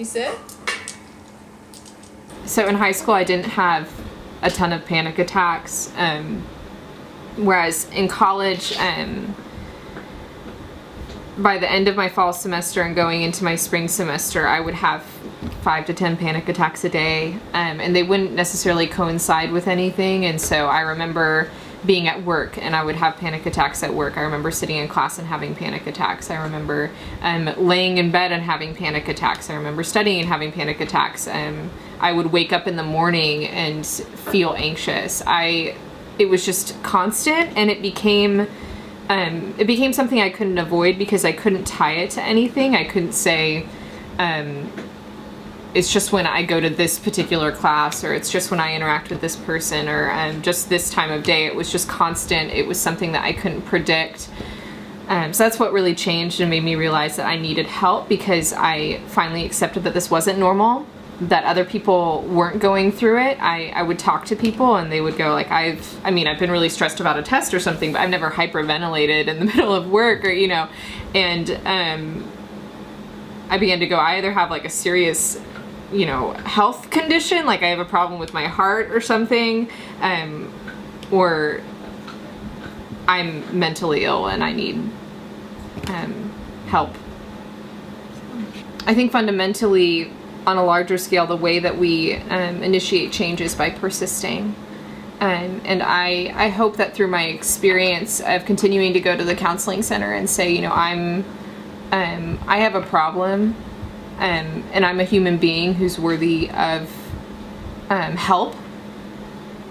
You sit? So in high school, I didn't have a ton of panic attacks, whereas in college, by the end of my fall semester and going into my spring semester, I would have 5 to 10 panic attacks a day, and they wouldn't necessarily coincide with anything. And so I remember being at work and I would have panic attacks at work. I remember sitting in class and having panic attacks. I remember laying in bed and having panic attacks. I remember studying and having panic attacks. I would wake up in the morning and feel anxious. It was just constant, and it became something I couldn't avoid because I couldn't tie it to anything. I couldn't say, it's just when I go to this particular class, or it's just when I interact with this person, or just this time of day. It was just constant. It was something that I couldn't predict. So that's what really changed and made me realize that I needed help, because I finally accepted that this wasn't normal, that other people weren't going through it. I would talk to people and they would go like, I've been really stressed about a test or something, but I've never hyperventilated in the middle of work, or, and I began to go, I either have like a serious, health condition, like I have a problem with my heart or something, or I'm mentally ill and I need help. I think fundamentally, on a larger scale, the way that we initiate change is by persisting. And I hope that through my experience of continuing to go to the counseling center and say, I have a problem, and I'm a human being who's worthy of help,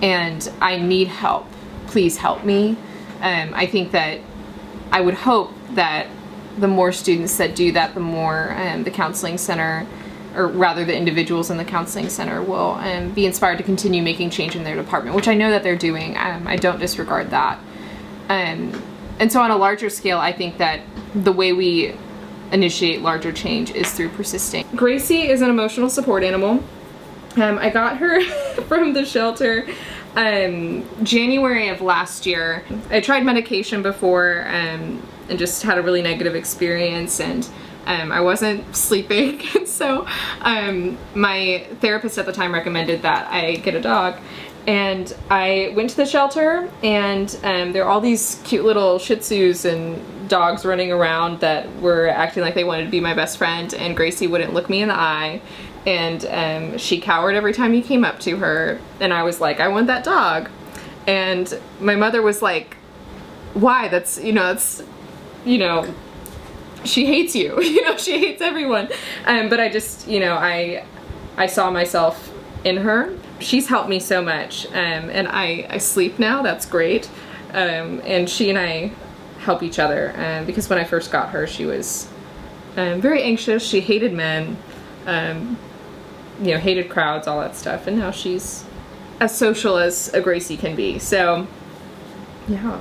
and I need help. Please help me. I think that I would hope that the more students that do that, the more the counseling center, or rather the individuals in the counseling center, will be inspired to continue making change in their department, which I know that they're doing. I don't disregard that. And so on a larger scale, I think that the way we initiate larger change is through persisting. Gracie is an emotional support animal. I got her from the shelter January of last year. I tried medication before and just had a really negative experience, and I wasn't sleeping. So my therapist at the time recommended that I get a dog. And I went to the shelter, and there were all these cute little Shih Tzus and dogs running around that were acting like they wanted to be my best friend, and Gracie wouldn't look me in the eye, and she cowered every time you came up to her, and I was like, I want that dog. And my mother was like, why? That's, she hates you, she hates everyone. But I just, I saw myself in her. She's helped me so much, and I sleep now. That's great. And she and I help each other, because when I first got her, she was very anxious. She hated men, hated crowds, all that stuff. And now she's as social as a Gracie can be. So, yeah.